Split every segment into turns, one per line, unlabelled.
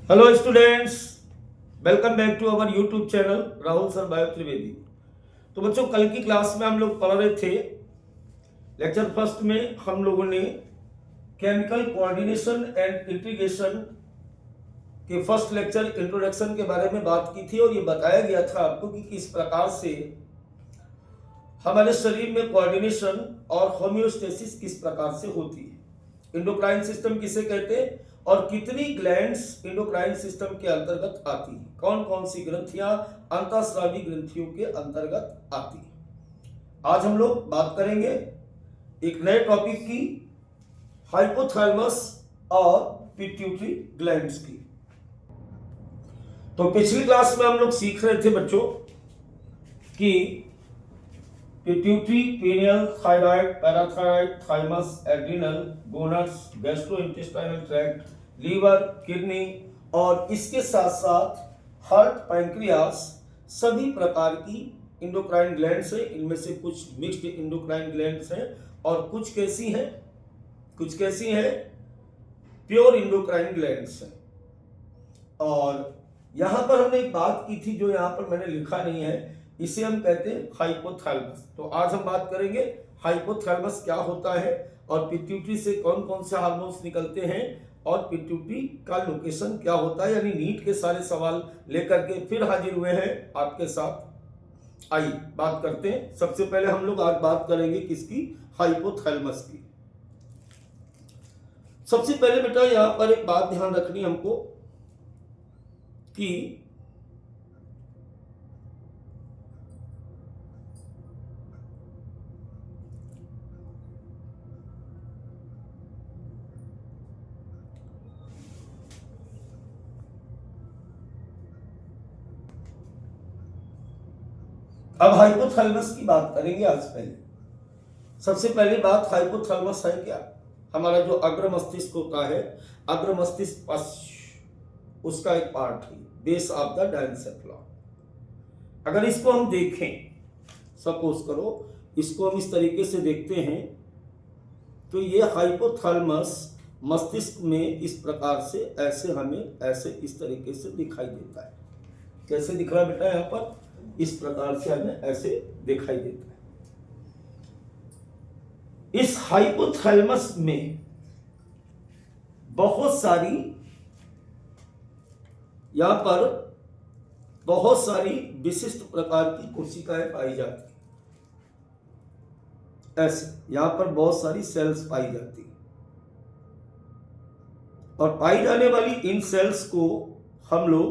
Hello students, welcome back to our YouTube channel Rahul sir bio Trivedi. तो बच्चों, कल की क्लास में हम लोग पढ़ रहे थे। लेक्चर फर्स्ट में हम लोगों ने केमिकल कोऑर्डिनेशन एंड इंटीग्रेशन के फर्स्ट लेक्चर इंट्रोडक्शन के बारे में बात की थी और ये बताया गया था आपको कि किस प्रकार से हमारे शरीर में कोऑर्डिनेशन और होम्योस्टेसिस किस प्रकार से होती है। इंडोक्राइन सिस्टम किसे कहते हैं और कितनी ग्लैंड्स इंडोक्राइन सिस्टम के अंतर्गत आती है, कौन कौन सी ग्रंथियां अंतःस्रावी ग्रंथियों के अंतर्गत आती है। आज हम लोग बात करेंगे एक नए टॉपिक की, हाइपोथैलेमस और पिट्यूटरी ग्लैंड्स की। तो पिछली क्लास में हम लोग सीख रहे थे बच्चों कि pituitary, pineal, thyroid, parathyroid, thymus, adrenal, gonads, gastrointestinal tract, liver, kidney और इसके साथ साथ हार्ट, पैंक्रियास सभी प्रकार की इंडोक्राइन ग्लैंड्स हैं। इनमें से कुछ मिक्स्ड इंडोक्राइन ग्लैंड्स हैं और कुछ कैसी हैं प्योर इंडोक्राइन ग्लैंड्स हैं। और यहां पर हमने एक बात की थी जो यहां पर मैंने लिखा नहीं है, इसे हम कहते हैं हाइपोथैलेमस। तो आज हम बात करेंगे हाइपोथैलेमस क्या होता है और पिट्यूटरी से कौन कौन से हार्मोन्स निकलते हैं और पिट्यूटरी का लोकेशन क्या होता है। यानी नीट के सारे सवाल लेकर के फिर हाजिर हुए हैं आपके साथ। आइए बात करते हैं। सबसे पहले हम लोग आज बात करेंगे किसकी, हाइपोथैलेमस की। सबसे पहले बेटा यहां पर एक बात ध्यान रखनी हमको कि अब हाइपोथैलेमस की बात करेंगे आज। पहले सबसे पहली बात, हाइपोथैलेमस है क्या। हमारा जो अग्र मस्तिष्क होता है, अग्र मस्तिष्क उसका एक पार्ट है, बेस ऑफ द डायनसेफलॉन। अगर इसको हम देखें, सपोज करो इसको हम इस तरीके से देखते हैं तो ये हाइपोथैलेमस मस्तिष्क में इस प्रकार से ऐसे हमें ऐसे इस तरीके से दिखाई देता है। कैसे दिख रहा है बेटा, यहां पर इस प्रकार से हमें ऐसे दिखाई देता है। इस हाइपोथैलेमस में बहुत सारी यहां पर बहुत सारी विशिष्ट प्रकार की कोशिकाएं पाई जाती हैं। ऐसे यहां पर बहुत सारी सेल्स पाई जाती हैं और पाई जाने वाली इन सेल्स को हम लोग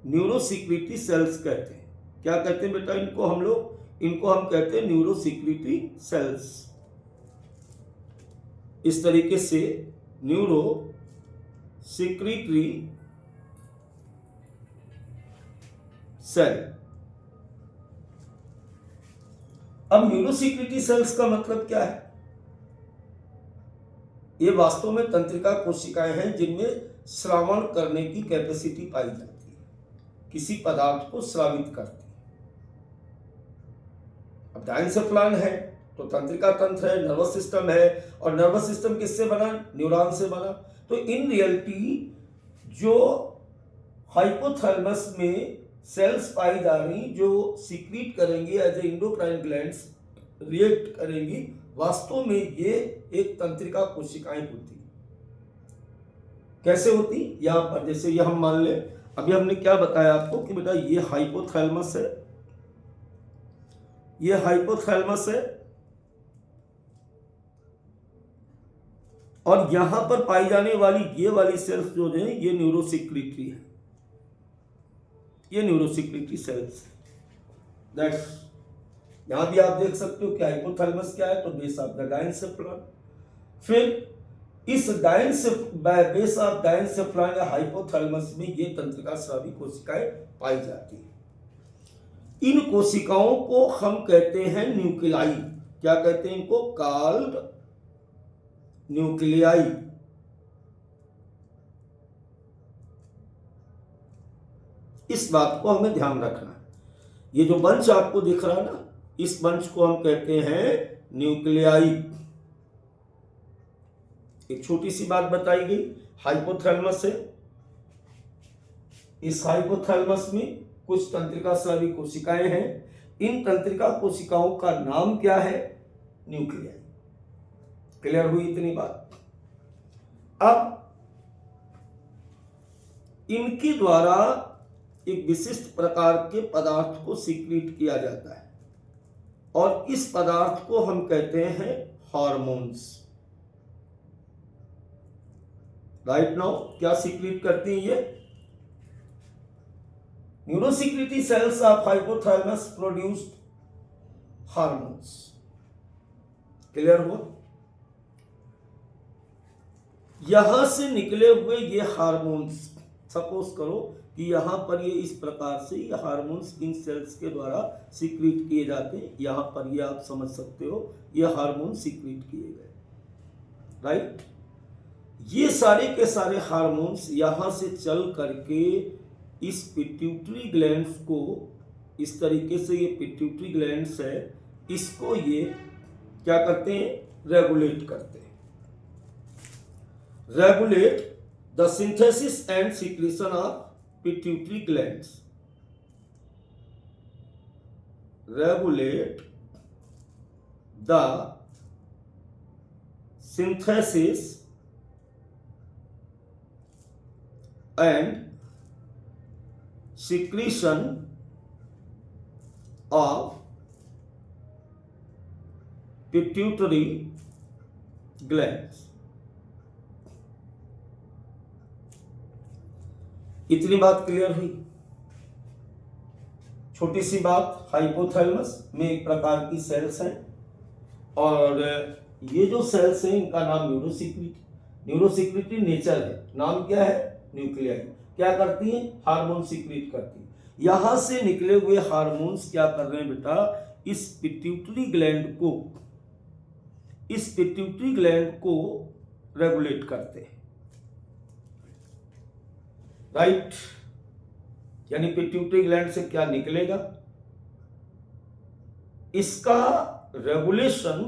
न्यूरोसिक्रीटरी सेल्स कहते हैं। क्या कहते हैं बेटा इनको हम कहते हैं न्यूरोसिक्रीटरी सेल्स। इस तरीके से न्यूरोसिक्रीटरी सेल। अब न्यूरोसिक्रीटरी सेल्स का मतलब क्या है। ये वास्तव में तंत्रिका कोशिकाएं हैं जिनमें श्रावण करने की कैपेसिटी पाई जाती है, किसी पदार्थ को श्रावित करती है। अब डायनसेफलॉन है तो तंत्रिका तंत्र है, नर्वस सिस्टम है, और नर्वस सिस्टम किससे बना, न्यूरॉन से बना। तो इन रियलिटी जो हाइपोथैलेमस में सेल्स पाई जा रही जो सीक्रेट करेंगी as a endocrine glands, react करेंगी, वास्तव में ये एक तंत्रिका कोशिकाएं होती। कैसे होती, यहां पर जैसे ये हम मान ले, अभी हमने क्या बताया आपको कि बेटा ये हाइपोथैलेमस है, ये हाइपोथैलेमस है और यहां पर पाई जाने वाली ये वाली सेल्स जो है ये न्यूरोसिक्रीटरी है, ये न्यूरोसिक्रीटरी सेल्स। दैट्स, यहां भी आप देख सकते हो कि हाइपोथैलेमस क्या है, तो बेस ऑफ द डायनसेफलॉन। फिर इस बेस ऑफ डायनसेफलॉन या हाइपोथैलेमस में ये तंत्रिका स्रावी कोशिकाएं पाई जाती है। इन कोशिकाओं को हम कहते हैं न्यूक्लियाई। क्या कहते हैं इनको, कॉल्ड न्यूक्लियाई। इस बात को हमें ध्यान रखना है। ये जो बंच आपको दिख रहा है ना, इस बंच को हम कहते हैं न्यूक्लियाई। एक छोटी सी बात बताई गई, हाइपोथैलेमस है, इस हाइपोथैलेमस में कुछ तंत्रिका स्रावी कोशिकाएं हैं। इन तंत्रिका कोशिकाओं का नाम क्या है? न्यूक्लियाई। क्लियर हुई इतनी बात? अब इनके द्वारा एक विशिष्ट प्रकार के पदार्थ को सीक्रेट किया जाता है और इस पदार्थ को हम कहते हैं हार्मोन्स। राइट नाउ क्या सीक्रेट करती हैं ये? Neurosecretory cells of hypothalamus produced hormones. Clear हुआ? यहां से निकले हुए ये हार्मोन्स, सपोज करो कि यहां पर ये इस प्रकार से ये हार्मोन्स इन सेल्स के द्वारा सीक्रेट किए जाते हैं। यहां पर ये आप समझ सकते हो ये हार्मोन सीक्रेट किए गए। राइट? ये सारे के सारे हार्मोन्स यहां से चल करके इस पिट्यूटरी ग्लैंड्स को, इस तरीके से ये पिट्यूटरी ग्लैंड्स है, इसको ये क्या करते हैं? रेगुलेट करते हैं। Regulate the synthesis and secretion of pituitary glands. Regulate the synthesis and secretion of pituitary glands। इतनी बात क्लियर हुई? छोटी सी बात, हाइपोथैलेमस में एक प्रकार की सेल्स हैं और ये जो सेल्स हैं इनका नाम न्यूरोसिक्रेटरी नेचर है। नाम क्या है? न्यूक्लियाई। क्या करती हैं? हार्मोन सीक्रेट करती हैं। यहां से निकले हुए हार्मोन्स क्या कर रहे हैं बेटा? इस पिट्यूटरी ग्लैंड को रेगुलेट करते हैं। राइट? यानी पिट्यूटरी ग्लैंड से क्या निकलेगा? इसका रेगुलेशन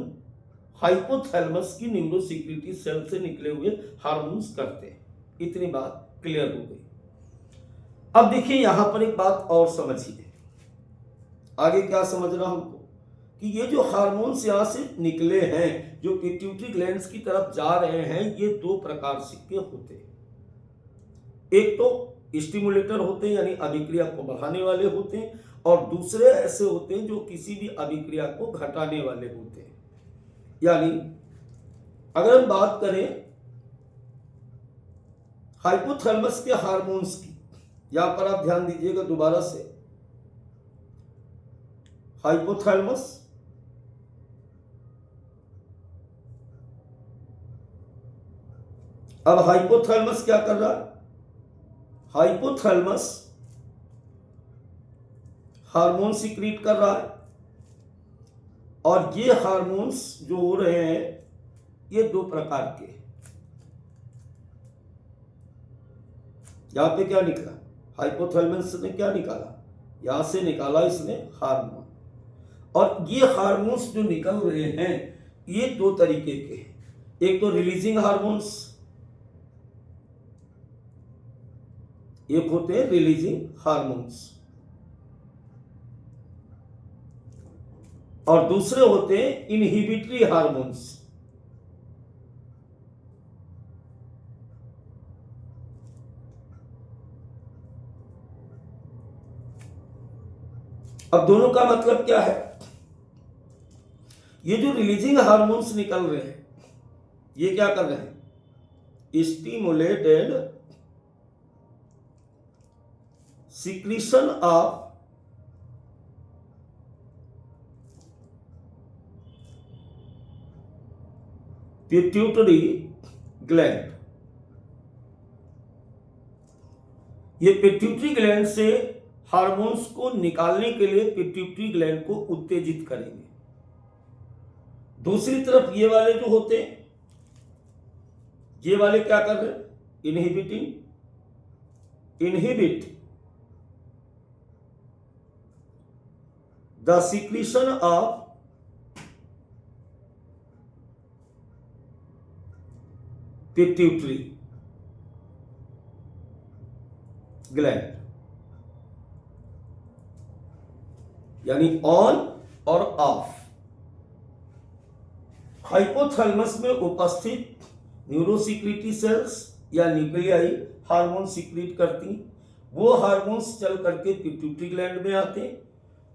हाइपोथैलेमस की न्यूरोसिक्रेटरी सेल से निकले हुए हार्मोन्स करते हैं। इतनी बात क्लियर हो गई। अब देखिए यहां पर एक बात और समझिए। आगे क्या समझ रहा हमको कि ये जो हार्मोन्स यहां से निकले हैं, जो पिट्यूटरी ग्लैंड्स की तरफ जा रहे हैं, ये दो प्रकार के होते हैं। एक तो स्टिमुलेटर होते हैं यानी अभिक्रिया को बढ़ाने वाले होते हैं, और दूसरे ऐसे होते हैं जो किसी भी अभिक्रिया को घटाने वाले होते हैं। यानी अगर हम बात करें हाइपोथैलेमस के हार्मोन्स की, यहां पर आप ध्यान दीजिएगा दोबारा से। हाइपोथैलेमस अब हाइपोथैलेमस क्या कर रहा है? हाइपोथैलेमस हार्मोन सीक्रेट कर रहा है और ये हार्मोन्स जो हो रहे हैं ये दो प्रकार के। यहां पे क्या निकला? हाइपोथैलेमस ने क्या निकाला? यहां से निकाला इसने हार्मोन। और ये हार्मोन्स जो निकल रहे हैं ये दो तरीके के हैं। एक तो रिलीजिंग हार्मोन्स, एक होते हैं रिलीजिंग हार्मोन्स, और दूसरे होते हैं इनहिबिटरी हार्मोन्स। अब दोनों का मतलब क्या है? ये जो रिलीजिंग हार्मोन्स निकल रहे हैं ये क्या कर रहे हैं? Stimulated secretion of pituitary gland. ये पिट्यूटरी ग्लैंड से हार्मोन्स को निकालने के लिए पिट्यूटरी ग्लैंड को उत्तेजित करेंगे। दूसरी तरफ ये वाले जो होते हैं, ये वाले क्या कर रहे हैं? Inhibit the secretion of pituitary gland. यानी ऑन और ऑफ। हाइपोथैलेमस में उपस्थित न्यूरोसिक्रीटरी सेल्स या न्यूक्लियाई हार्मोन सिक्रीट करती, वो हार्मोन्स चल करके पिट्यूटरी ग्लैंड में आते हैं।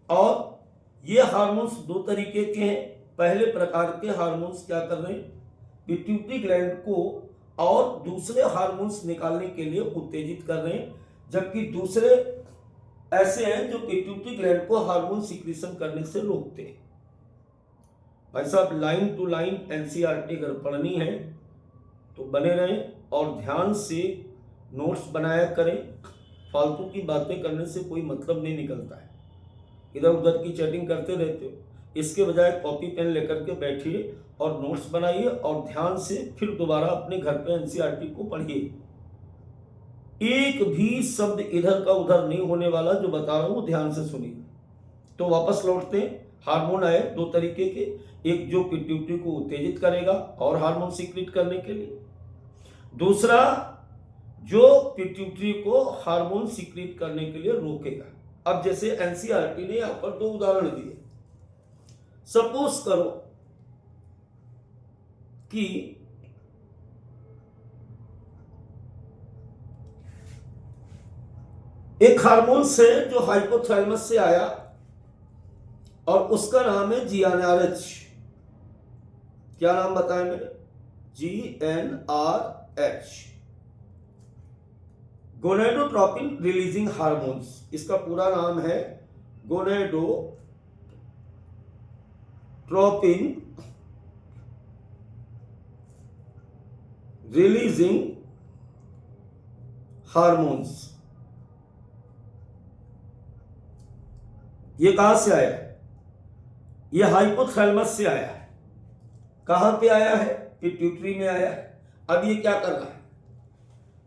और ये हार्मोन्स दो तरीके के हैं। पहले प्रकार के हार्मोन्स क्या कर रहे हैं, पिट्यूटरी ग्लैंड को और दूसरे हार्मोन्स निकालने के लिए उत्तेजित कर रहे हैं, जबकि दूसरे ऐसे हैं जो पिट्यूटरी ग्लैंड को हार्मोन सिक्रीशन करने से रोकते हैं। भाई साहब, लाइन टू लाइन एनसीईआरटी अगर पढ़नी है तो बने रहें और ध्यान से नोट्स बनाया करें। फालतू की बातें करने से कोई मतलब नहीं निकलता है, इधर उधर की चैटिंग करते रहते हो। इसके बजाय कॉपी पेन लेकर के बैठिए और नोट्स बनाइए और ध्यान से फिर दोबारा अपने घर पे एनसीईआरटी को पढ़िए। एक भी शब्द इधर का उधर नहीं होने वाला, जो बता रहा हूं ध्यान से सुनिए। तो वापस लौटते हैं। हार्मोन आए दो तरीके के, एक जो पिट्यूटरी को उत्तेजित करेगा और हार्मोन सीक्रेट करने के लिए, दूसरा जो पिट्यूटरी को हार्मोन सीक्रेट करने के लिए रोकेगा। अब जैसे एनसीईआरटी ने यहां पर दो उदाहरण दिए। सपोज करो कि एक हार्मोन से जो हाइपोथैलेमस से आया और उसका नाम है जीएनआरएच। क्या नाम बताया मैंने, जीएनआरएच, गोनेडोट्रोपिन रिलीजिंग हार्मोन्स। इसका पूरा नाम है गोनेडोट्रोपिन रिलीजिंग हार्मोन्स। ये कहां से आया है, ये हाइपोथैलेमस से आया है। कहां पे आया है, पिट्यूटरी में आया है। अब ये क्या कर रहा है,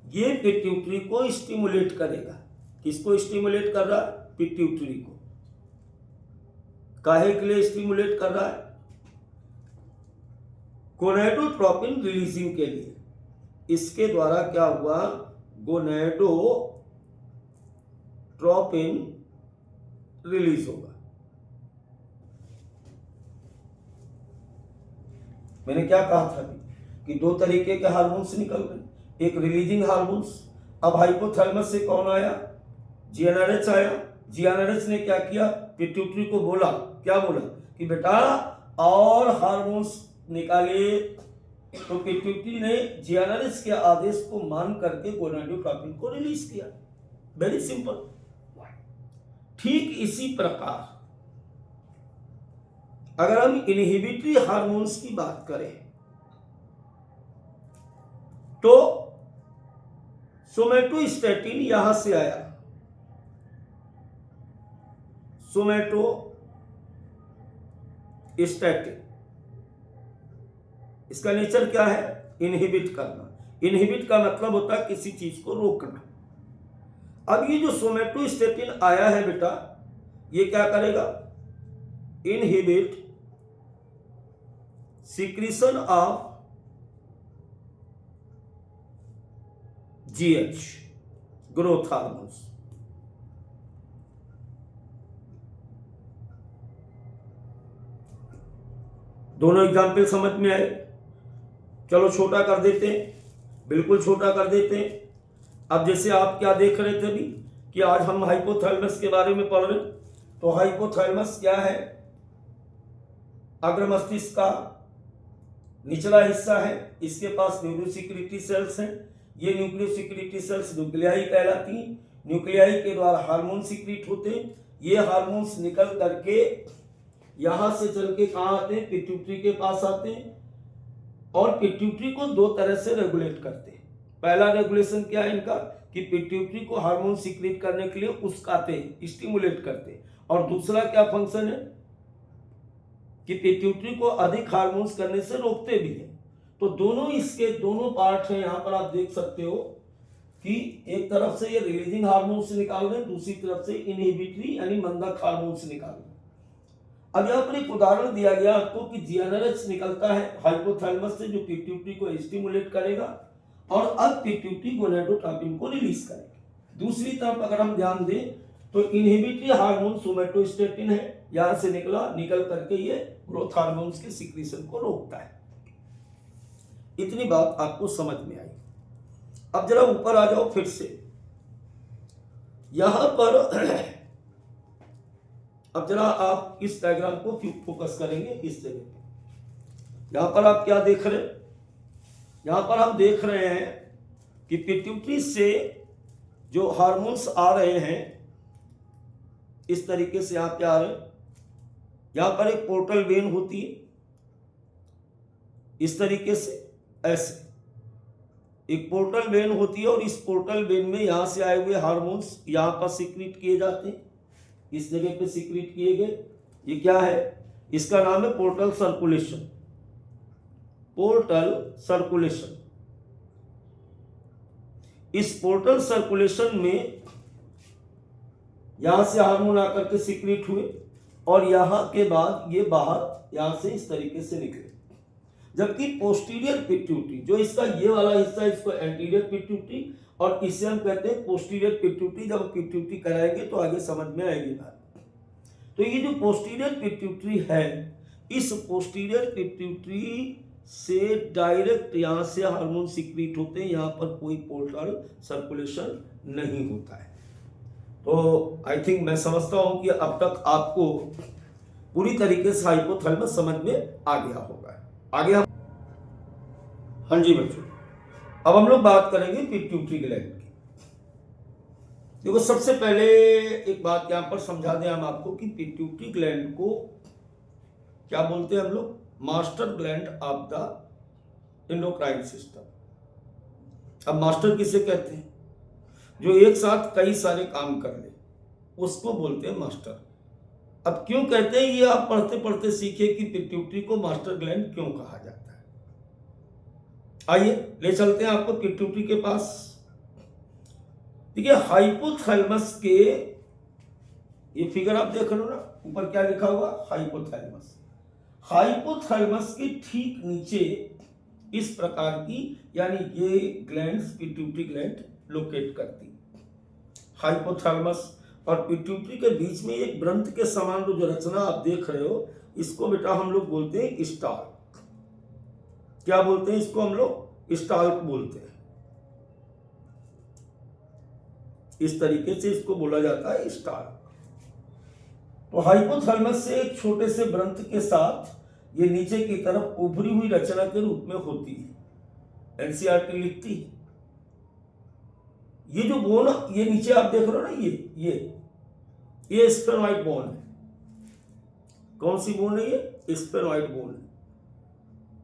ये पिट्यूटरी को स्टिमुलेट करेगा। किसको स्टिमुलेट कर रहा है, पिट्यूटरी को। काहे के लिए स्टिमुलेट कर रहा है, गोनेडोट्रोपिन रिलीजिंग के लिए। इसके द्वारा क्या हुआ, गोनेडोट्रोपिन रिलीज होगा। मैंने क्या कहा था कि दो तरीके के हार्मोन्स निकल रहे, एक रिलीजिंग हार्मोन्स। अब हाइपोथैलेमस से कौन आया, जीएनआरएच आया। जीएनआरएच ने क्या किया, पिट्यूटरी को बोला, क्या बोला कि बेटा और हार्मोन्स निकालिए। तो पिट्यूटरी ने जीएनआरएच के आदेश को मान करके गोनेडोट्रोपिन को रिलीज किया। Very simple. ठीक इसी प्रकार अगर हम इनहिबिटरी हार्मोन्स की बात करें तो सोमेटोस्टैटिन यहां से आया। सोमेटोस्टैटिन, इसका नेचर क्या है, इनहिबिट करना। इनहिबिट का मतलब होता है किसी चीज को रोकना। अब ये जो सोमेटोस्टैटिन आया है बेटा, ये क्या करेगा, inhibit secretion of GH, growth hormones. दोनों एग्जाम्पल समझ में आए। चलो छोटा कर देते हैं, बिल्कुल छोटा कर देते हैं। अब जैसे आप क्या देख रहे थे अभी कि आज हम हाइपोथैलेमस के बारे में पढ़ रहे हैं। तो हाइपोथैलेमस क्या है, अग्र मस्तिष्क का निचला हिस्सा है। इसके पास न्यूरोसिक्रीटरी सेल्स हैं। ये न्यूक्लियोसिक्रीटरी सेल्स न्यूक्लियाई कहलाती हैं। न्यूक्लियाई के द्वारा हार्मोन सिक्रीट होते हैं। ये हार्मोन्स निकल करके यहां से चल के कहां आते हैं, पिट्यूटरी के पास आते हैं और पिट्यूटरी को दो तरह से रेगुलेट करते हैं। पहला रेगुलेशन क्या है इनका कि पिट्यूटरी को हार्मोन सिक्रीट करने के लिए उस्काते हैं, स्टिमुलेट करते हैं। और दूसरा क्या फंक्शन है कि पिट्यूटरी को अधिक हार्मोन्स करने से रोकते भी हैं। तो दोनों इसके दोनों पार्ट हैं। यहां पर आप देख सकते हो कि एक तरफ से ये रिलीजिंग हार्मोन्स निकाल रहे हैं, दूसरी तरफ से इनहिबिटरी यानी मंदक हार्मोन्स निकाल रहे हैं। अब यहाँ पर एक उदाहरण दिया गया आपको कि जीएनआरएच निकलता है हाइपोथैलेमस से, जो पिट्यूटरी को स्टिमुलेट करेगा और अब पिट्यूटरी गोनेडोट्रोपिन को रिलीज करेगा। दूसरी तरफ अगर हम ध्यान दें तो इनहिबिटरी हार्मोन सोमेटोस्टेटिन है, यहां से निकल करके ये ग्रोथ हार्मोन्स के सिक्रीशन को रोकता है। इतनी बात आपको समझ में आई। अब जरा ऊपर आ जाओ फिर से, यहां पर अब जरा आप इस डायग्राम को फोकस करेंगे इस जगह पे। यहां पर आप क्या देख रहे हैं? यहां पर हम देख रहे हैं कि पिट्यूटरी से जो हार्मोन्स आ रहे हैं इस तरीके से यहां पे आ रहे हैं। यहां पर एक पोर्टल वेन होती है इस तरीके से, ऐसे एक पोर्टल वेन होती है और इस पोर्टल वेन में यहां से आए हुए हार्मोन्स यहां पर सीक्रेट किए जाते हैं, इस जगह पे सीक्रेट किए गए। ये क्या है? इसका नाम है पोर्टल सर्कुलेशन। Portal circulation. इस पोर्टल सर्कुलेशन में यहां से हार्मोन आकर के सीक्रेट हुए और यहां के बाद ये बाहर यहां से इस तरीके से निकले। जबकि पोस्टीरियर पिट्यूटरी, जो इसका ये वाला हिस्सा है, इसको एंटीरियर पिट्यूटरी और इसे हम कहते हैं पोस्टीरियर पिट्यूटरी। जब पिट्यूटरी कराएंगे तो आगे समझ में आएगी बात। तो ये जो पोस्टीरियर पिट्यूटरी है, इस पोस्टीरियर पिट्यूटरी से डायरेक्ट यहां से हार्मोन सीक्रेट होते हैं, यहां पर कोई पोर्टल सर्कुलेशन नहीं होता है। तो आई थिंक मैं समझता हूं कि अब तक आपको पूरी तरीके से हाइपोथैलेमस समझ में आ गया होगा। आगे हम, हाँ जी बच्चों, अब हम लोग बात करेंगे पिट्यूटरी ग्लैंड की। देखो सबसे पहले एक बात यहां पर समझा दें हम आपको कि पिट्यूटरी ग्लैंड को क्या बोलते हैं हम लोग? Master gland of the endocrine system. अब मास्टर किसे कहते हैं? जो एक साथ कई सारे काम कर ले उसको बोलते हैं मास्टर। अब क्यों कहते हैं ये आप पढ़ते पढ़ते सीखे कि पिट्यूटरी को मास्टर ग्लैंड क्यों कहा जाता है। आइए ले चलते हैं आपको पिट्यूटरी के पास। देखिए हाइपोथैलेमस के, ये फिगर आप देख लो ना, ऊपर क्या लिखा हुआ? हाइपोथैलेमस। हाइपोथैलेमस के ठीक नीचे इस प्रकार की, यानी ये ग्लैंड्स पिट्यूटरी ग्लैंड लोकेट करती। हाइपोथैलेमस और पिट्यूटरी के बीच में एक ग्रंथ के समान जो रचना आप देख रहे हो, इसको बेटा हम लोग बोलते हैं स्टाल्क। क्या बोलते हैं इसको? हम लोग स्टाल्क बोलते हैं। इस तरीके से इसको बोला जाता है स्टाल्क। तो हाइपोथैलेमस से एक छोटे से ग्रंथ के साथ ये नीचे की तरफ उभरी हुई रचना के रूप में होती है। एनसीईआरटी लिखती है। ये जो बोन, ये नीचे आप देख रहे हो ना, ये स्फेनॉइड बोन है। कौन सी बोन है? ये स्फेनॉइड बोन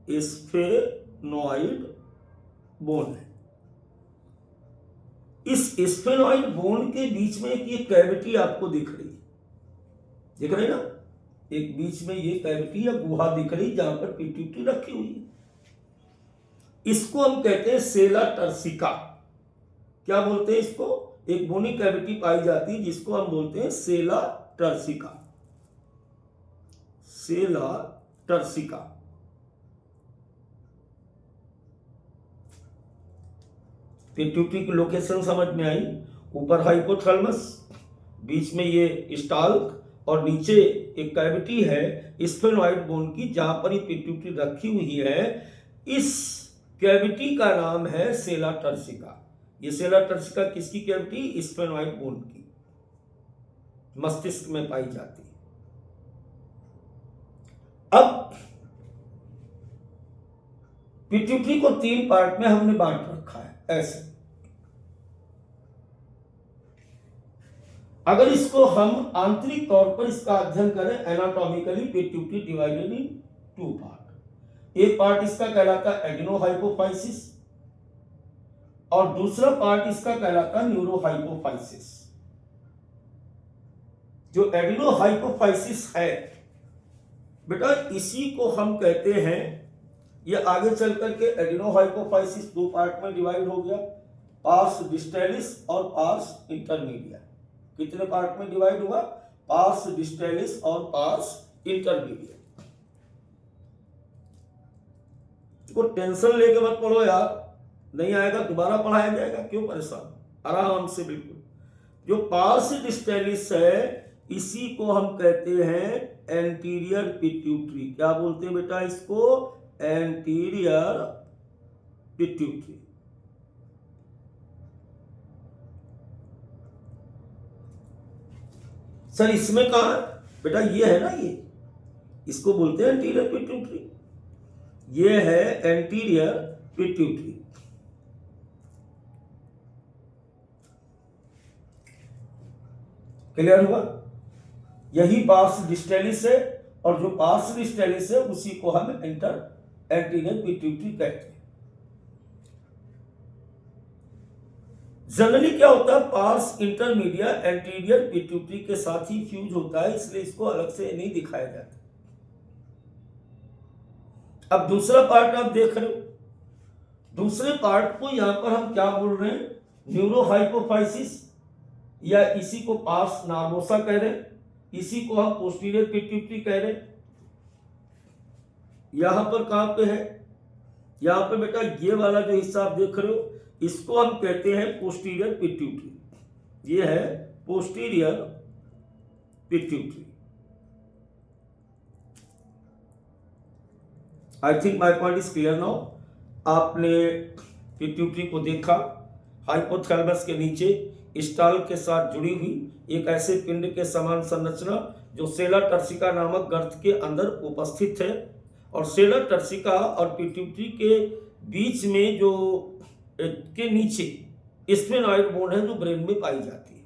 है। स्फेनॉइड बोन है। इस स्फेनॉइड बोन के बीच में एक ये कैविटी आपको दिख रही है, दिख रही ना? एक बीच में ये कैविटी या गुहा दिख रही जहां पर पिट्यूटरी रखी हुई है। इसको हम कहते हैं सेला टर्सिका। क्या बोलते हैं इसको? एक बोनी कैविटी पाई जाती है जिसको हम बोलते हैं सेला टर्सिका। सेला टर्सिका। पिट्यूटरी की लोकेशन समझ में आई। ऊपर हाइपोथैलेमस, बीच में ये स्टाल्क और नीचे एक कैविटी है स्फेनॉइड बोन की जहां पर ये पिट्यूटरी रखी हुई है। इस कैविटी का नाम है सेला टर्सिका। ये सेला टर्सिका किसकी कैविटी? स्फेनॉइड बोन की, मस्तिष्क में पाई जाती है। अब पिट्यूटरी को 3 पार्ट में हमने बांट रखा है ऐसे। अगर इसको हम आंतरिक तौर पर इसका अध्ययन करें anatomically, pituitary divided in 2 part. एक पार्ट इसका कहलाता है एडिनोहाइपोफाइसिस और दूसरा पार्ट इसका कहलाता है न्यूरोहाइपोफाइसिस। जो एडिनोहाइपोफाइसिस है बेटा, इसी को हम कहते हैं, ये आगे चल करके एडिनोहाइपोफाइसिस 2 पार्ट में डिवाइड हो गया, पार्स डिस्टेलिस और पार्स इंटरमीडिया। कितने पार्ट में डिवाइड हुआ? पार्स डिस्टेलिस और पार्स इंटरमीडिया। को टेंशन लेके मत पढ़ो यार, नहीं आएगा दोबारा पढ़ाया जाएगा, क्यों परेशान? आराम से बिल्कुल। जो पार्स डिस्टेलिस है इसी को हम कहते हैं एंटीरियर पिट्यूटरी। क्या बोलते हैं बेटा इसको? Anterior pituitary. सर इसमें कहा बेटा? ये है ना, ये इसको बोलते हैं एंटीरियर पिट्यूटरी। ये है एंटीरियर पिट्यूटरी। क्लियर हुआ? यही पार्स डिस्टेलिस है, और जो पार्स डिस्टेलिस है उसी को हम एंटीरियर पिट्यूटरी कहते हैं। जनरली क्या होता है, पार्स इंटरमीडिया एंटीरियर पिट्यूटरी के साथ ही फ्यूज होता है, इसलिए इसको अलग से नहीं दिखाया जाता। अब दूसरा पार्ट आप देख रहे हो, दूसरे पार्ट को यहां पर हम क्या बोल रहे हैं? न्यूरोहाइपोफाइसिस, या इसी को पार्स नार्वोसा कह रहे हैं, इसी को हम पोस्टीरियर पिट्यूटरी कह रहे हैं। यहां पर कहां पे है? यहां पे बेटा ये वाला जो हिस्सा आप देख रहे हो इसको हम कहते हैं पोस्टीरियर पिट्यूटरी। ये है posterior pituitary. I think my point is clear now. आपने पिट्यूटरी को देखा, हाइपोथैलेमस के नीचे स्टाल के साथ जुड़ी हुई एक ऐसे पिंड के समान संरचना जो सेला टर्सिका नामक गर्त के अंदर उपस्थित है, और सेला टर्सिका और पिट्यूटरी के बीच में जो के नीचे स्फेनॉइड बोन है जो ब्रेन में पाई जाती है।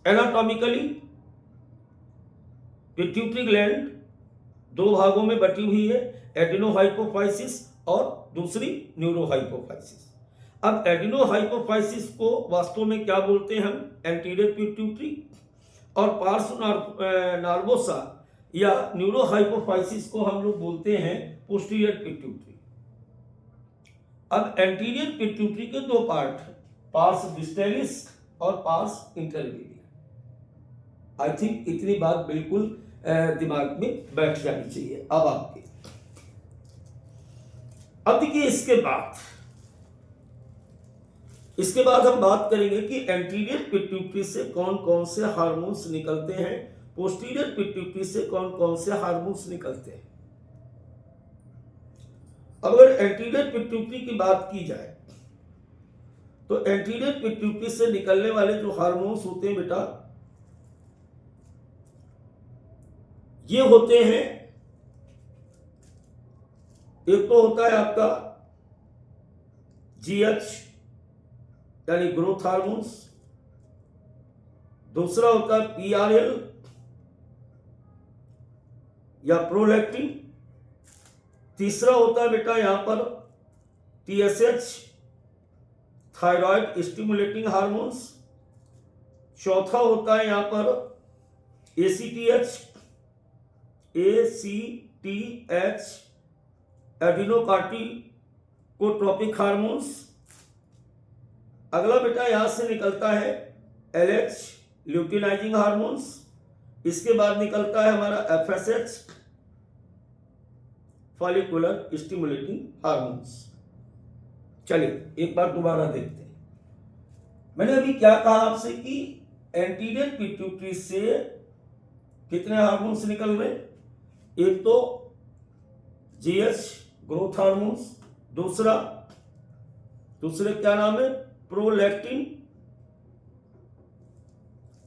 एनाटॉमिकली पिट्यूटरी ग्लैंड दो भागों में बटी हुई है, एडिनोहाइपोफाइसिस और दूसरी न्यूरोहाइपोफाइसिस। अब एडिनोहाइपोफाइसिस को वास्तव में क्या बोलते हैं हम? Anterior pituitary. और पार्स नार्वोसा या न्यूरोहाइपोफाइसिस को हम लोग बोलते हैं पोस्टीरियर पिट्यूटरी। अब एंटीरियर पिट्यूटरी के दो पार्ट हैं, पार्स डिस्टेलिस और पार्स इंटरमीडिया। आई थिंक इतनी बात बिल्कुल दिमाग में बैठ जानी चाहिए अब आपके। अब देखिए इसके बाद हम बात करेंगे कि एंटीरियर पिट्यूटरी से कौन कौन से हार्मोन्स निकलते हैं, पोस्टीरियर पिट्यूटरी से कौन कौन से हार्मोन्स निकलते हैं। अगर एंटीरियर पिट्यूटरी की बात की जाए तो एंटीरियर पिट्यूटरी से निकलने वाले जो हार्मोन्स होते हैं बेटा, ये होते हैं, एक तो होता है आपका GH यानी ग्रोथ हार्मोन्स, दूसरा होता है PRL या प्रोलैक्टिन, तीसरा होता है बेटा यहां पर TSH थायराइड स्टिमुलेटिंग हार्मोन्स, चौथा होता है यहां पर ACTH एडिनोकार्टिकोट्रोपिक हार्मोन्स। अगला बेटा यहां से निकलता है LH ल्यूटिनाइजिंग हार्मोन्स, इसके बाद निकलता है हमारा FSH फॉलिकुलर स्टिमुलेटिंग हार्मोन्स। चलिए एक बार दोबारा देखते हैं। मैंने अभी क्या कहा आपसे कि एंटीरियर पिट्यूटरी से कितने हार्मोन्स निकल रहे हैं? एक तो GH ग्रोथ हार्मोन्स, दूसरे क्या नाम है? प्रोलैक्टिन,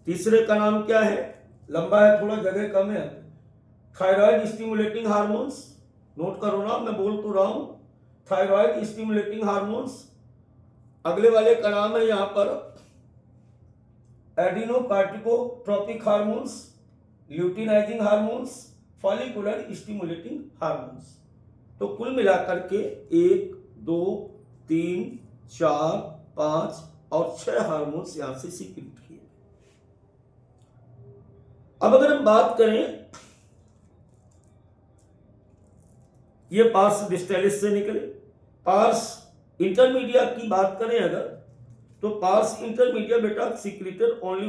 तीसरे का नाम क्या है? लंबा है थोड़ा, जगह कम है, थायराइड स्टिमुलेटिंग हार्मोन्स। नोट करो ना, मैं बोल तो रहा हूं, थायराइड स्टिमुलेटिंग हार्मोन्स। अगले वाले का नाम है यहां पर adrenocorticotropic hormones, luteinizing hormones, follicular stimulating hormones. तो कुल मिलाकर के 1 2 3 4 5 और 6 हार्मोन्स यहां से सीक्रेट किए। अब अगर हम बात करें, ये पार्स डिस्टेलिस से निकले। पार्स इंटरमीडिया की बात करें अगर, तो पार्स इंटरमीडिया बेटा सीक्रेटेड ओनली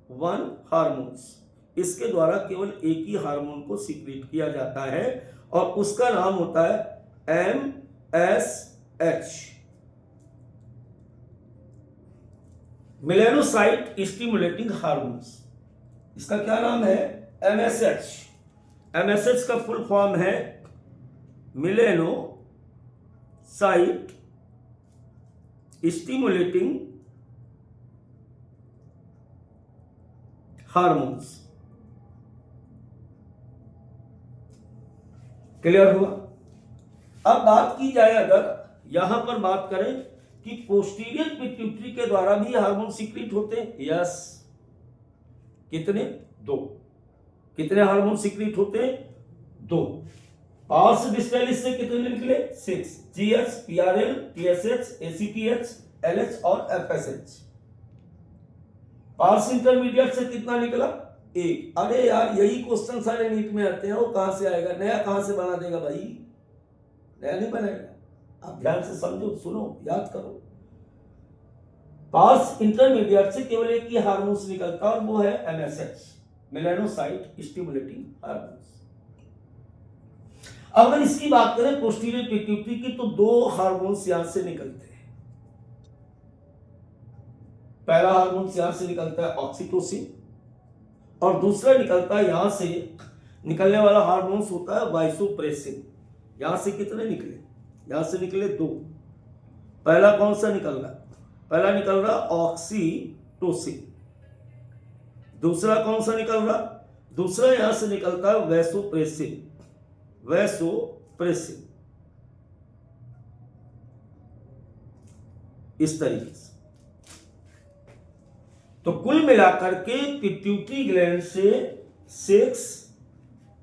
वन हार्मोन्स, इसके द्वारा केवल एक ही हार्मोन को सीक्रेट किया जाता है और उसका नाम होता है MSH। मेलानोसाइट स्टिमुलेटिंग हार्मोन्स, इसका क्या नाम है? MSH। MSH का फुल फॉर्म है मेलानोसाइट स्टिमुलेटिंग हार्मोन्स। क्लियर हुआ? अब बात की जाए, अगर यहां पर बात करें कि पोस्टीरियर पिट्यूटरी के द्वारा भी हार्मोन सीक्रेट होते हैं। यस, कितने? 2। कितने हार्मोन सीक्रेट होते हैं? 2। पार्स डिस्टैलिस से कितने निकले? 6। GH, PRL, TSH, ACTH, LH और FSH। पार्स इंटरमीडिएट से कितना निकला? 1। अरे यार, यही क्वेश्चन सारे नीट में आते हैं। वो कहां से आएगा? नया कहां से बना देगा भाई? नया नहीं बनाएगा। आप ध्यान से समझो, सुनो, याद करो। पार्स इंटरमीडिएट से केवल एक ही हार्मोन्स निकलता है और वो है MSH, मेलानोसाइट स्टिमुलेटिंग हार्मोन्स। अगर इसकी बात करें पोस्टीरियर पिट्यूटरी की, तो 2 हार्मोन्स यहां से निकलते हैं। पहला हार्मोन यहां से निकलता है ऑक्सीटोसिन, और दूसरा निकलता है, यहां से निकलने वाला हार्मोन होता है वाइसोप्रेसिन। यहां से कितने निकले? यहां से निकले 2। पहला कौन सा निकल रहा? पहला निकल रहा ऑक्सीटोसिन। दूसरा कौन सा निकल रहा? दूसरा यहां से निकलता है वैसोप्रेसिन। वैसोप्रेसिन, इस तरीके से। तो कुल मिलाकर के पिट्यूटरी ग्लैंड से 6,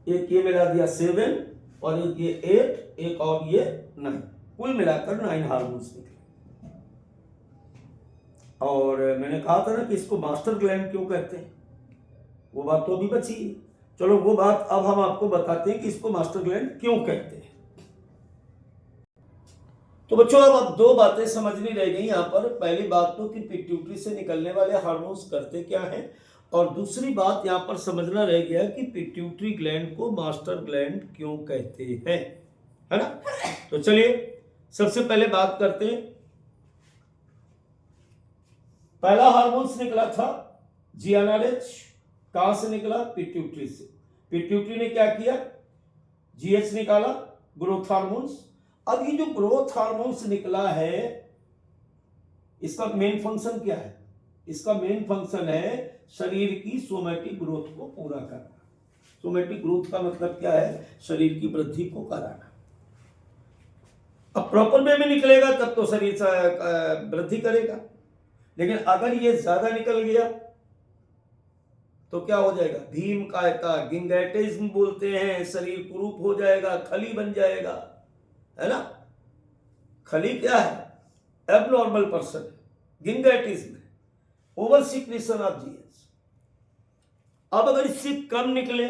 एक ये मिला दिया 7, और एक ये 8, एक और ये 9, कुल मिलाकर 9 हार्मोन्स निकले। और मैंने कहा था ना कि इसको मास्टर ग्लैंड क्यों कहते हैं, वो बात तो अभी बची। चलो वो बात अब हम आपको बताते हैं कि इसको मास्टर ग्लैंड क्यों कहते हैं। तो बच्चों, अब 2 बातें समझनी रह गई यहां पर। पहली बात तो कि पिट्यूटरी से निकलने वाले हार्मोन्स करते क्या हैं, और दूसरी बात यहां पर समझना रह गया कि पिट्यूटरी ग्लैंड को मास्टर ग्लैंड क्यों कहते हैं, है ना। तो चलिए सबसे पहले बात करते हैं। पहला हार्मोन्स निकला था GnRH। कहां से निकला? पिट्यूटरी से। पिट्यूटरी ने क्या किया? GH निकाला, ग्रोथ हार्मोन्स। अब ये जो ग्रोथ हार्मोन्स निकला है, इसका मेन फंक्शन क्या है? इसका मेन फंक्शन है शरीर की सोमैटिक ग्रोथ को पूरा करना। सोमैटिक ग्रोथ का मतलब क्या है? शरीर की वृद्धि को कराना। अब प्रॉपर वे में निकलेगा तब तो शरीर वृद्धि करेगा, लेकिन अगर ये ज्यादा निकल गया तो क्या हो जाएगा? भीम कायता, गिंगैटिज्म बोलते हैं। शरीर कुरूप हो जाएगा, खली बन जाएगा, है ना। खली क्या है? Abnormal person. गिंगैटिज्म है, ओवर सिक्रेशन ऑफ जीएच। अब अगर इससे कम निकले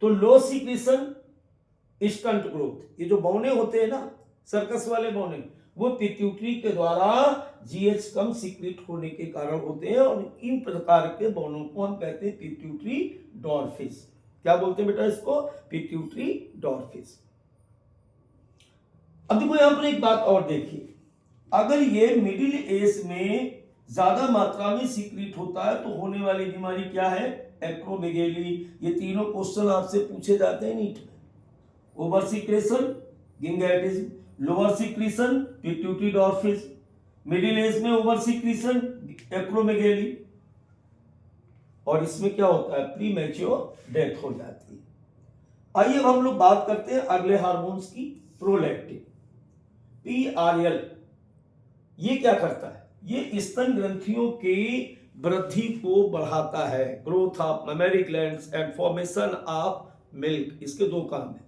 तो लो सिक्रेशन, स्टंट ग्रोथ। ये जो बौने होते हैं ना, सर्कस वाले बौने, वो पिट्यूटरी के द्वारा जीएच कम सीक्रेट होने के कारण होते हैं, और इन प्रकार के बौनों को हम कहते हैं पिट्यूटरी डॉर्फिस। क्या बोलते हैं बेटा इसको? पिट्यूटरी डॉर्फिस। अब देखो यहां पर एक बात और देखिए, अगर ये मिडिल एज में ज्यादा मात्रा में सीक्रेट होता है तो होने वाली बीमारी क्या है? एक्रोमेगेली। ये तीनों क्वेश्चन आपसे पूछे जाते हैं नीट में। Over secretion, gigantism; lower secretion, pituitary dwarfism; middle age में ओवर सीक्रेशन, एक्रोमेगेली, और इसमें क्या होता है? प्री मैच्योर डेथ हो जाती है। आइए अब हम लोग बात करते हैं अगले हार्मोन्स की, प्रोलैक्टिन, PRL। ये क्या करता है? ये स्तन ग्रंथियों की वृद्धि को बढ़ाता है। Growth of mammary glands and formation of milk, इसके 2 काम है।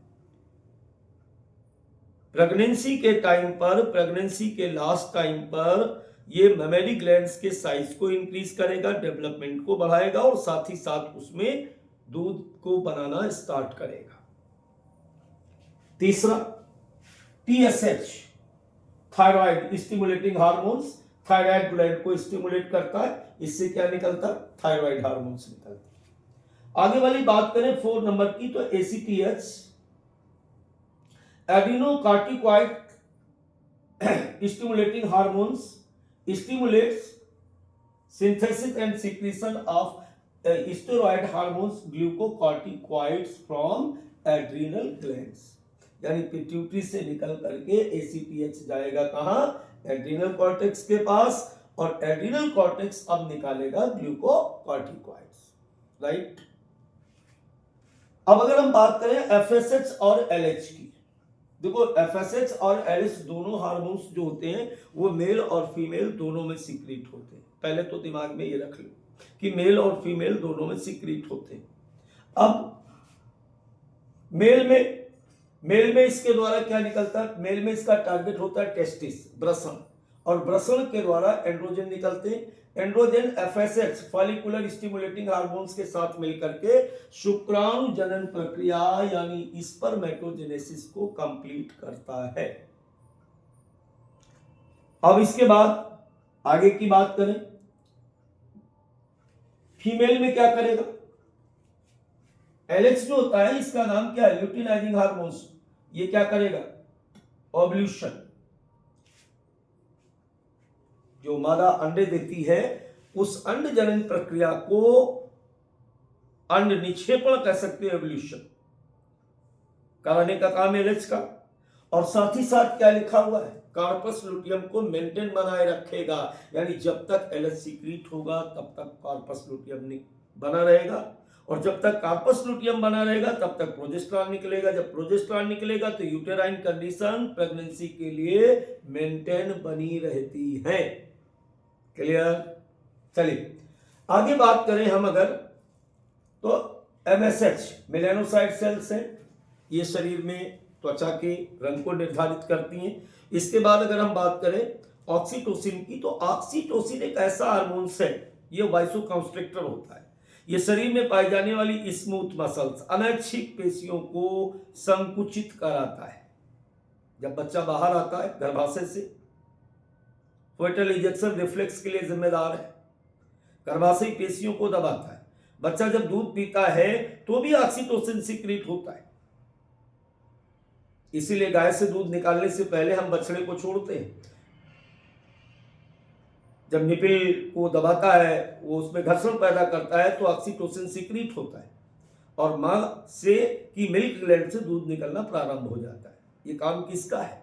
प्रेगनेंसी के टाइम पर, प्रेगनेंसी के लास्ट टाइम पर ये ममेरी ग्लैंड्स के साइज को इंक्रीज करेगा, डेवलपमेंट को बढ़ाएगा, और साथ ही साथ उसमें दूध को बनाना स्टार्ट करेगा। तीसरा TSH, thyroid stimulating hormones, thyroid gland को स्टिमुलेट करता है। इससे क्या निकलता? थायराइड हार्मोन्स निकलता। आगे वाली बात करें 4 नंबर की, तो ACTH, adrenocorticoid stimulating hormones, stimulates synthesis and secretion of steroid hormones glucocorticoids from adrenal glands, यानी पिट्यूटरी से निकल करके एसीटीएच जाएगा कहां, एड्रिनल कॉर्टेक्स के पास, और एड्रिनल कॉर्टेक्स अब निकालेगा ग्लूकोकॉर्टिकॉइड्स, राइट। अब अगर हम बात करें एफएसएच और एलएच की, देखो एफएसएच और एलएच दोनों हार्मोन्स जो होते हैं वो मेल और फीमेल दोनों में सीक्रेट होते हैं। पहले तो दिमाग में ये रख लो कि मेल और फीमेल दोनों में सीक्रेट होते हैं। अब मेल में इसके द्वारा क्या निकलता है, मेल में इसका टारगेट होता है टेस्टिस, ब्रसन, और ब्रसन के द्वारा एंड्रोजन निकलते हैं। Androgen FSH follicular stimulating hormones के साथ मिलकर के शुक्राणु जनन प्रक्रिया यानी स्पर्मेटोजेनेसिस को कंप्लीट करता है। अब इसके बाद आगे की बात करें, फीमेल में क्या करेगा, एलएच जो होता है इसका नाम क्या है, ल्यूटिनाइजिंग हार्मोन्स, ये क्या करेगा, ओव्यूलेशन, जो मादा अंडे देती है उस अंड जनन प्रक्रिया को अंड निक्षेपण कह सकते हैं, एवोल्यूशन कराने का काम एलएच का। और साथ ही साथ क्या लिखा हुआ है, कार्पस लुटियम को मेंटेन बनाए रखेगा, यानी जब तक एलएच सीक्रेट होगा तब तक कार्पस लुटियम बना रहेगा, और जब तक कार्पस लुटियम बना रहेगा तब तक प्रोजेस्टेरॉन निकलेगा। जब प्रोजेस्टेरॉन निकलेगा तो यूटेराइन कंडीशन प्रेगनेंसी के लिए मेंटेन बनी रहती है। क्लियर। चलिए आगे बात करें हम अगर, तो एमएसएच मेलानोसाइट सेल्स हैं, ये शरीर में त्वचा के रंग को निर्धारित करती हैं। इसके बाद अगर हम बात करें ऑक्सीटोसिन की, तो ऑक्सीटोसिन एक ऐसा हार्मोन है, ये वाइसोकंस्ट्रिक्टर होता है, ये शरीर में पाई जाने वाली स्मूथ मसल्स अनैच्छिक पेशियों को संकुचित कराता है। जब बच्चा बाहर आता है गर्भाशय से, फोएटल इजेक्शन रिफ्लेक्स के लिए जिम्मेदार है, गर्भाशयी पेशियों को दबाता है। बच्चा जब दूध पीता है तो भी ऑक्सीटोसिन सीक्रेट होता है, इसीलिए गाय से दूध निकालने से पहले हम बछड़े को छोड़ते हैं। जब निपिल को दबाता है वो उसमें घर्षण पैदा करता है तो ऑक्सीटोसिन सीक्रेट होता है, और मां से की मिल्क ग्लैंड से दूध निकलना प्रारंभ हो जाता है। ये काम किसका है,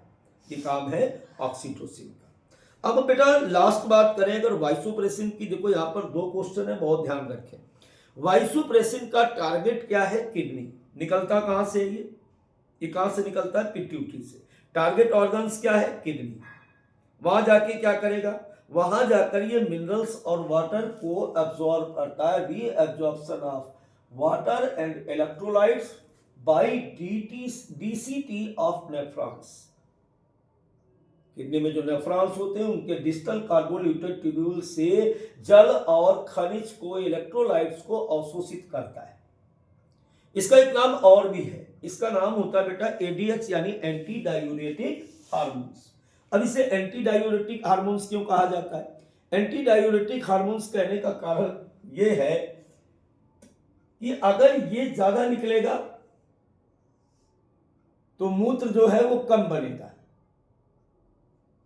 ये काम है ऑक्सीटोसिन का। अब बेटा लास्ट बात करें अगर वाइसोप्रेसिन की, देखो यहाँ पर 2 क्वेश्चन है, बहुत ध्यान रखें। वाइसोप्रेसिन का टारगेट क्या है, किडनी, निकलता कहां से, ये कहां से निकलता है, पिट्यूटरी से। टारगेट ऑर्गन्स क्या है, किडनी। वहां जाके क्या करेगा, वहां जाकर ये मिनरल्स और वाटर को एब्जॉर्ब करता है, reabsorption of water and electrolytes by DCT of nephrons. Kidney में जो नेफ्रॉन्स होते हैं उनके डिस्टल कार्बोन्यूट्रेट ट्यूब्यूल से जल और खनिज को, इलेक्ट्रोलाइट्स को अवशोषित करता है। इसका एक नाम और भी है, इसका नाम होता है बेटा एडीएच यानी एंटी डायूरेटिक हार्मोन्स। अब इसे एंटी डायूरेटिक हार्मोन्स क्यों कहा जाता है, एंटी डायूरेटिक हार्मोन्स कहने का कारण यह है कि अगर ये ज्यादा निकलेगा तो मूत्र जो है वो कम बनेगा।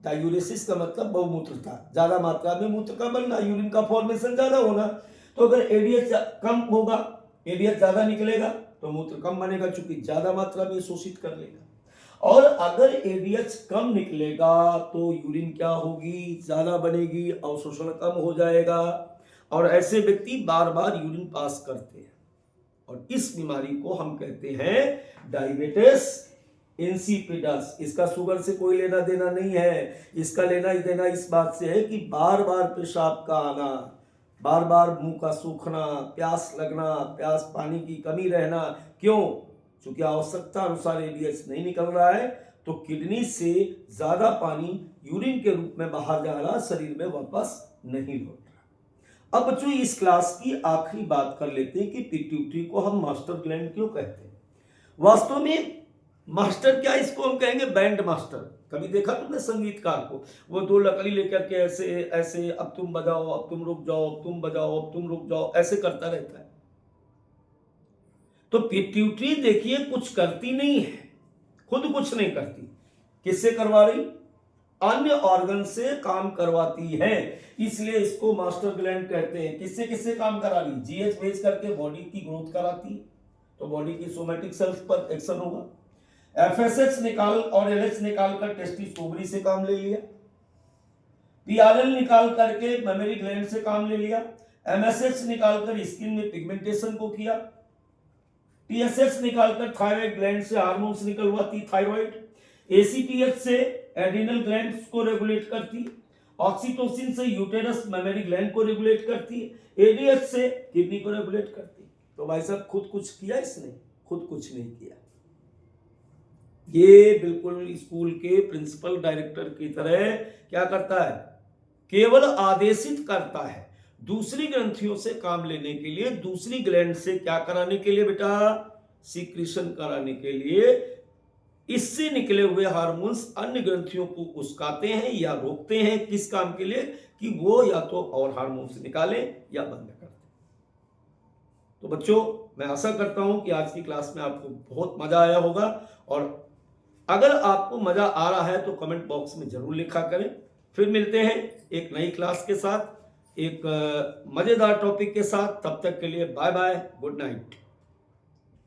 डायूरेसिस का मतलब बहुमूत्रता, ज्यादा मात्रा में मूत्र का बनना, यूरिन का फॉर्मेशन ज्यादा होना। तो अगर एडीएच कम होगा, एडीएच ज्यादा निकलेगा तो मूत्र कम बनेगा, चूंकि ज्यादा मात्रा में शोषित कर लेगा। और अगर एडीएच कम निकलेगा तो यूरिन क्या होगी, ज्यादा बनेगी, अवशोषण कम हो जाएगा, और ऐसे व्यक्ति बार बार यूरिन पास करते हैं, और इस बीमारी को हम कहते हैं डायबिटीज इंसिपिडस। इसका शुगर से कोई लेना देना नहीं है, इसका लेना ही देना इस बात से है कि बार बार पेशाब का आना, बार बार मुंह का सूखना, प्यास लगना, प्यास पानी की कमी रहना। क्यों, क्योंकि आवश्यकता अनुसार एडीएच नहीं निकल रहा है, तो किडनी से ज्यादा पानी यूरिन के रूप में बाहर जा रहा, शरीर में वापस नहीं लौट रहा। अब बच्चों इस क्लास की आखिरी बात कर लेते हैं कि पिट्यूटरी को हम मास्टर ग्लैंड क्यों कहते हैं। वास्तव में मास्टर क्या, इसको हम कहेंगे बैंड मास्टर। कभी देखा तुमने संगीतकार को, वो 2 लकड़ी लेकर के ऐसे ऐसे, अब तुम बजाओ, अब तुम रुक जाओ, अब तुम बजाओ, अब तुम रुक जाओ, ऐसे करता रहता है। तो पिट्यूटरी देखिए कुछ करती नहीं है, खुद कुछ नहीं करती, किससे करवा रही, अन्य ऑर्गन से काम करवाती है, इसलिए इसको मास्टर ग्लैंड कहते हैं। किससे किससे काम करा रही? जीएच भेज करके बॉडी की ग्रोथ कराती है, तो बॉडी की सोमैटिक सेल्स पर एक्शन होगा। एफएसएच निकाल और एलएच निकाल कर टेस्टिस ओवरी से काम ले लिया। पीआरएल निकाल करके मेमोरी ग्लैंड से काम ले लिया। एमएसएच निकालकर स्किन में पिगमेंटेशन को किया। टीएसएच निकालकर थायराइड ग्लैंड से हार्मोन्स निकलवाती थायराइड। एसीटीएच से एड्रिनल ग्लैंड्स को रेगुलेट करती। ऑक्सीटोसिन से यूटेरस मेमोरी ग्लैंड को रेगुलेट करती है। एडीएच से किडनी को रेगुलेट करती है। तो भाई साहब खुद कुछ किया इसने? खुद कुछ नहीं किया। ये बिल्कुल स्कूल के प्रिंसिपल डायरेक्टर की तरह क्या करता है? केवल आदेशित करता है दूसरी ग्रंथियों से काम लेने के लिए, दूसरी ग्लैंड से क्या कराने के लिए बेटा? सीक्रेशन कराने के लिए। इससे निकले हुए हार्मोन्स अन्य ग्रंथियों को उस्काते हैं या रोकते हैं। किस काम के लिए? कि वो या तो और हार्मोन्स निकालें या बंद कर दें। तो बच्चों, मैं आशा करता हूं कि आज की क्लास में आपको बहुत मजा आया होगा, और अगर आपको मजा आ रहा है तो कमेंट बॉक्स में जरूर लिखा करें। फिर मिलते हैं एक नई क्लास के साथ, एक मजेदार टॉपिक के साथ। तब तक के लिए बाय बाय, गुड नाइट।